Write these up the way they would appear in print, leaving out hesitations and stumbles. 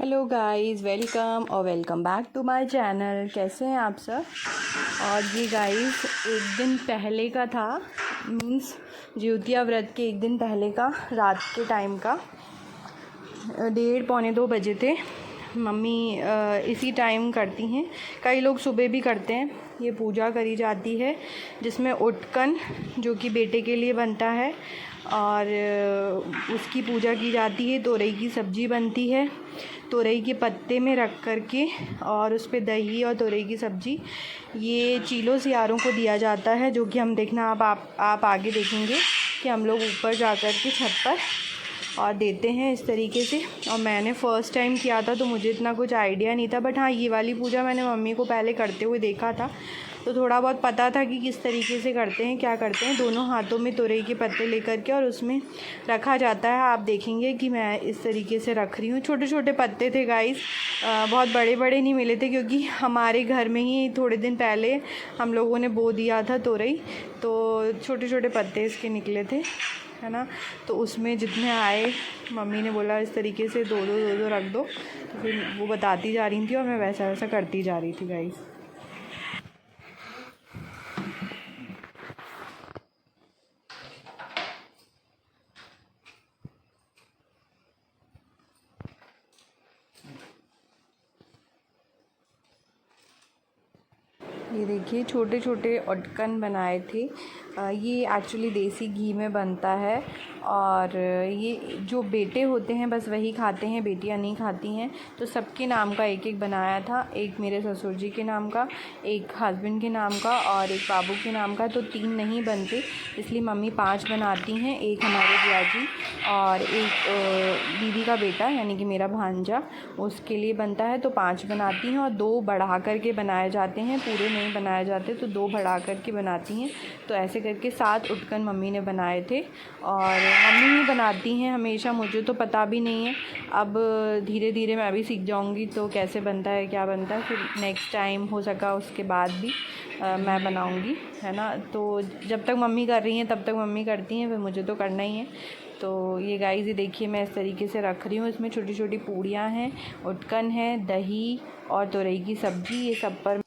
Hello guys, welcome और welcome back to my channel. कैसे हैं आप सब। और ये गाइस एक दिन पहले का था, मीन्स ज्योतिया व्रत के एक दिन पहले का रात के टाइम का 1:30-2 बजे थे। मम्मी इसी टाइम करती हैं। कई लोग सुबह भी करते हैं। ये पूजा करी जाती है जिसमें उटकन जो कि बेटे के लिए बनता है और उसकी पूजा की जाती है। तोरई की सब्ज़ी बनती है, तोरई के पत्ते में रख कर के, और उस पर दही और तोरई की सब्ज़ी ये चीलों सियारों को दिया जाता है। जो कि हम देखना आप आगे देखेंगे कि हम लोग ऊपर जा कर के छत पर और देते हैं इस तरीके से। और मैंने फ़र्स्ट टाइम किया था तो मुझे इतना कुछ आइडिया नहीं था, बट हाँ ये वाली पूजा मैंने मम्मी को पहले करते हुए देखा था तो थोड़ा बहुत पता था कि किस तरीके से करते हैं, क्या करते हैं। दोनों हाथों में तोरई के पत्ते लेकर के और उसमें रखा जाता है। आप देखेंगे कि मैं इस तरीके से रख रही हूँ। छोटे छोटे पत्ते थे गाइस, बहुत बड़े बड़े नहीं मिले थे क्योंकि हमारे घर में ही थोड़े दिन पहले हम लोगों ने बो दिया था तोरई, तो छोटे छोटे पत्ते इसके निकले थे, है ना। तो उसमें जितने आए मम्मी ने बोला इस तरीके से दो दो रख दो, तो फिर वो बताती जा रही थी और मैं वैसा वैसा करती जा रही थी गाइस। ये देखिए छोटे छोटे उटकन बनाए थे। ये एक्चुअली देसी घी में बनता है और ये जो बेटे होते हैं बस वही खाते हैं, बेटियां नहीं खाती हैं। तो सबके नाम का एक एक बनाया था, एक मेरे ससुर जी के नाम का, एक हस्बैंड के नाम का और एक बाबू के नाम का। तो 3 नहीं बनते, इसलिए मम्मी 5 बनाती हैं। एक हमारे बुआ जी और एक दीदी का बेटा यानी कि मेरा भांजा, उसके लिए बनता है तो 5 बनाती हैं। और 2 बढ़ा करके बनाए जाते हैं, पूरे नहीं बनाए जाते, तो 2 बढ़ा करके बनाती हैं। तो ऐसे करके 7 उटकन मम्मी ने बनाए थे और मम्मी ही बनाती हैं हमेशा। मुझे तो पता भी नहीं है, अब धीरे धीरे मैं भी सीख जाऊंगी तो कैसे बनता है क्या बनता है, फिर नेक्स्ट टाइम हो सका उसके बाद भी मैं बनाऊंगी, है ना। तो जब तक मम्मी कर रही हैं तब तक मम्मी करती हैं, फिर मुझे तो करना ही है। तो ये गाइस ये देखिए मैं इस तरीके से रख रही हूँ। इसमें छोटी छोटी पूड़ियाँ हैं, उटकन है, दही और तोरई की सब्ज़ी, ये सब पर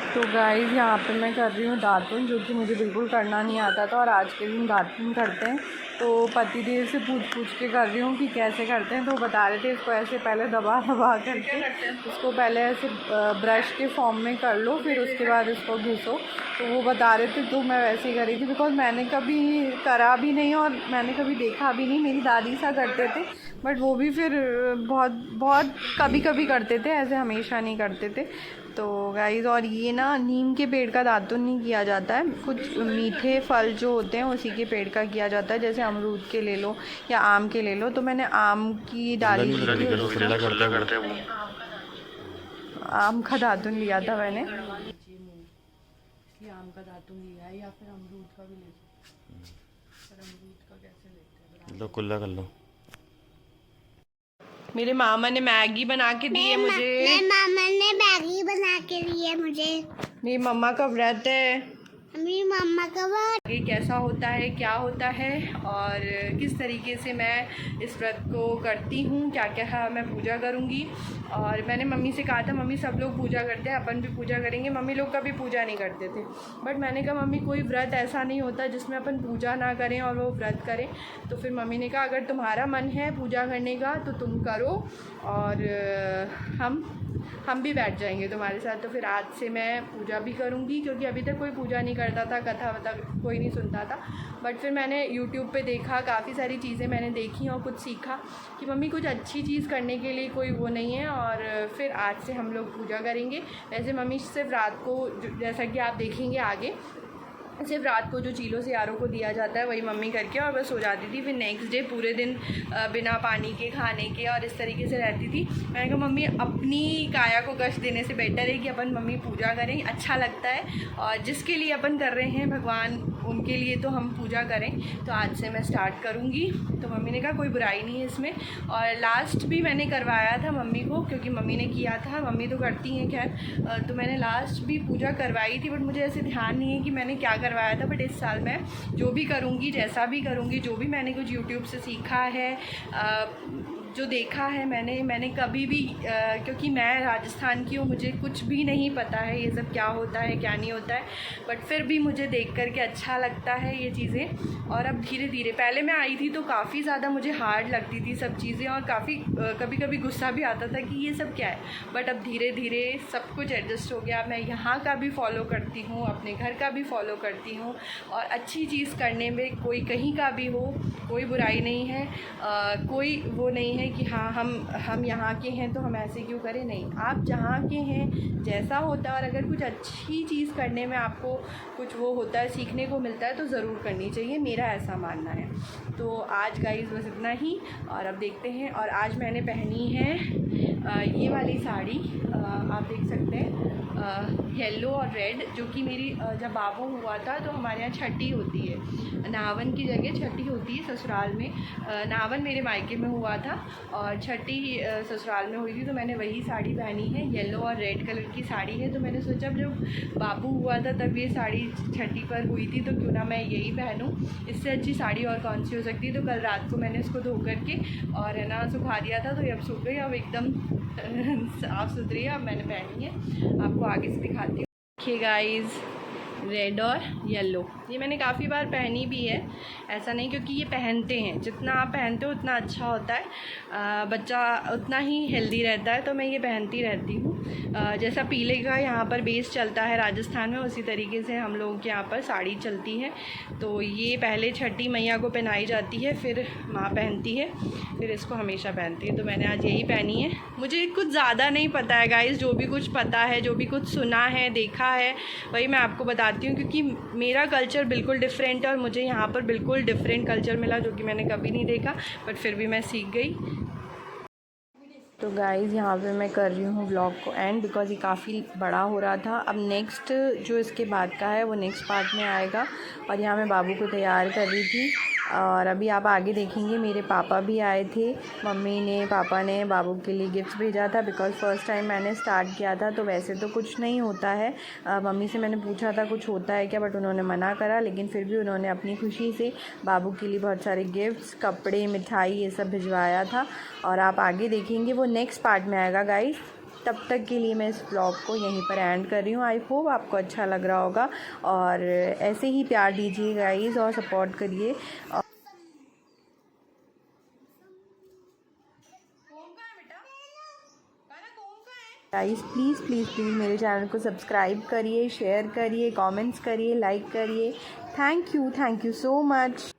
तो गाइस यहाँ पे मैं कर रही हूँ दातुन, जो कि मुझे बिल्कुल करना नहीं आता था और आज के दिन दातुन करते हैं। तो पति देव से पूछ के कर रही हूँ कि कैसे करते हैं। तो बता रहे थे इसको ऐसे पहले दबा करके इसको पहले ऐसे ब्रश के फॉर्म में कर लो, फिर उसके बाद इसको घिसो। तो वो बता रहे थे, तो मैं वैसे ही कर रही थी बिकॉज मैंने कभी करा भी नहीं और मैंने कभी देखा भी नहीं। मेरी दादी सा करते थे बट वो भी फिर बहुत बहुत कभी कभी करते थे, ऐसे हमेशा नहीं करते थे। तो गाइस, और ये ना नीम के पेड़ का दातुन नहीं किया जाता है, कुछ मीठे फल जो होते हैं उसी के पेड़ का किया जाता है, जैसे अमरूद के ले लो या आम के ले लो। तो मैंने आम की डाली ली थी, आम का दातुन लिया था मैंने, आम का दातुन लिया है, या फिर अमरूद का भी ले पर अमरूद का कैसे लेते हैं, लो कुल्ला कर लो। मेरे मामा ने मैगी बना के दी है मुझे। मेरे मामा ने मैगी बना के दी है मुझे। मेरी मम्मा का व्रत है। मेरी मम्मा का व्रत। ये कैसा होता है, क्या होता है और किस तरीके से मैं इस व्रत को करती हूँ, क्या क्या मैं पूजा करूँगी। और मैंने मम्मी से कहा था, मम्मी सब लोग पूजा करते हैं, अपन भी पूजा करेंगे। मम्मी लोग कभी पूजा नहीं करते थे, बट मैंने कहा मम्मी कोई व्रत ऐसा नहीं होता जिसमें अपन पूजा ना करें और वो व्रत करें। तो फिर मम्मी ने कहा अगर तुम्हारा मन है पूजा करने का तो तुम करो, और हम भी बैठ जाएंगे तुम्हारे साथ। तो फिर आज से मैं पूजा भी करूँगी, क्योंकि अभी तक कोई पूजा नहीं करता था, कथा वथा कोई नहीं सुनता था। बट फिर मैंने यूट्यूब पे देखा, काफ़ी सारी चीज़ें मैंने देखी और कुछ सीखा कि मम्मी कुछ अच्छी चीज़ करने के लिए कोई वो नहीं है। और फिर आज से हम लोग पूजा करेंगे। वैसे मम्मी सिर्फ रात को, जैसा कि आप देखेंगे आगे, सिर्फ रात को जो चीलों से यारों को दिया जाता है वही मम्मी करके और बस सो जाती थी। फिर नेक्स्ट डे पूरे दिन बिना पानी के, खाने के और इस तरीके से रहती थी। मैंने कहा मम्मी अपनी काया को कष्ट देने से बेटर है कि अपन मम्मी पूजा करें, अच्छा लगता है। और जिसके लिए अपन कर रहे हैं भगवान, उनके लिए तो हम पूजा करें। तो आज से मैं स्टार्ट करूँगी। तो मम्मी ने कहा कोई बुराई नहीं है इसमें। और लास्ट भी मैंने करवाया था मम्मी को, क्योंकि मम्मी ने किया था, मम्मी तो करती हैं खैर। तो मैंने लास्ट भी पूजा करवाई थी, बट मुझे ऐसे ध्यान नहीं है कि मैंने क्या करवाया था। बट इस साल मैं जो भी करूँगी, जैसा भी करूँगी, जो भी मैंने कुछ यूट्यूब से सीखा है, जो देखा है मैंने कभी भी, क्योंकि मैं राजस्थान की हूँ, मुझे कुछ भी नहीं पता है ये सब क्या होता है क्या नहीं होता है। बट फिर भी मुझे देख कर के अच्छा लगता है ये चीज़ें। और अब धीरे धीरे, पहले मैं आई थी तो काफ़ी ज़्यादा मुझे हार्ड लगती थी सब चीज़ें, और काफ़ी कभी कभी गुस्सा भी आता था कि ये सब क्या है। बट अब धीरे धीरे सब कुछ एडजस्ट हो गया। मैं यहाँ का भी फॉलो करती हूँ, अपने घर का भी फॉलो करती हूँ। और अच्छी चीज़ करने में कोई कहीं का भी हो, कोई बुराई नहीं है। कोई वो नहीं है कि हाँ हम यहाँ के हैं तो हम ऐसे क्यों करें, नहीं। आप जहाँ के हैं जैसा होता है, और अगर कुछ अच्छी चीज़ करने में आपको कुछ वो होता है, सीखने को मिलता है, तो ज़रूर करनी चाहिए, मेरा ऐसा मानना है। तो आज गाइस बस इतना ही। और अब देखते हैं। और आज मैंने पहनी है ये वाली साड़ी, आप देख सकते हैं, येलो और रेड, जो कि मेरी जब बाबू हुआ था तो हमारे यहाँ छठी होती है, नावन की जगह छठी होती है ससुराल में। नावन मेरे मायके में हुआ था और छठी ससुराल में हुई थी। तो मैंने वही साड़ी पहनी है, येलो और रेड कलर की साड़ी है। तो मैंने सोचा जब बाबू हुआ था तब ये साड़ी छठी पर हुई थी, तो क्यों ना मैं यही पहनूं, इससे अच्छी साड़ी और कौन सी हो सकती है। तो कल रात को मैंने इसको धो करके और है ना सुखा दिया था, तो ये अब सूख गई, अब एकदम साफ़ सुथरी है। अब मैंने पहनी है, आपको आगे से दिखाती हूँ। देखिए गाइस, रेड और येलो, ये मैंने काफ़ी बार पहनी भी है, ऐसा नहीं, क्योंकि ये पहनते हैं, जितना आप पहनते हो उतना अच्छा होता है, बच्चा उतना ही हेल्दी रहता है। तो मैं ये पहनती रहती हूँ। जैसा पीले का यहाँ पर बेस चलता है राजस्थान में, उसी तरीके से हम लोगों के यहाँ पर साड़ी चलती है। तो ये पहले छठी मैया को पहनाई जाती है, फिर माँ पहनती है, फिर इसको हमेशा पहनती है। तो मैंने आज यही पहनी है। मुझे कुछ ज़्यादा नहीं पता है गाइस, जो भी कुछ पता है, जो भी कुछ सुना है, देखा है, वही मैं आपको बताती हूँ। क्योंकि मेरा कल्चर बिल्कुल डिफरेंट है और मुझे यहाँ पर बिल्कुल डिफरेंट कल्चर मिला, जो कि मैंने कभी नहीं देखा, बट फिर भी मैं सीख गई। तो गाइज़, यहाँ पे मैं कर रही हूँ व्लॉग को एंड, बिकॉज़ ये काफ़ी बड़ा हो रहा था। अब नेक्स्ट जो इसके बाद का है वो नेक्स्ट पार्ट में आएगा। और यहाँ मैं बाबू को तैयार कर रही थी। और अभी आप आगे देखेंगे, मेरे पापा भी आए थे। मम्मी ने, पापा ने बाबू के लिए गिफ्ट्स भेजा था, बिकॉज़ फ़र्स्ट टाइम मैंने स्टार्ट किया था। तो वैसे तो कुछ नहीं होता है, मम्मी से मैंने पूछा था कुछ होता है क्या, बट उन्होंने मना करा। लेकिन फिर भी उन्होंने अपनी खुशी से बाबू के लिए बहुत सारे गिफ्ट्स, कपड़े, मिठाई, ये सब भिजवाया था। और आप आगे देखेंगे, वो नेक्स्ट पार्ट में आएगा गाइस। तब तक के लिए मैं इस व्लॉग को यहीं पर एंड कर रही हूँ। आई होप आपको अच्छा लग रहा होगा, और ऐसे ही प्यार दीजिए गाइस और सपोर्ट करिए। गाइस प्लीज़ प्लीज़ प्लीज़ मेरे चैनल को सब्सक्राइब करिए, शेयर करिए, कमेंट्स करिए, लाइक करिए। Thank you so much.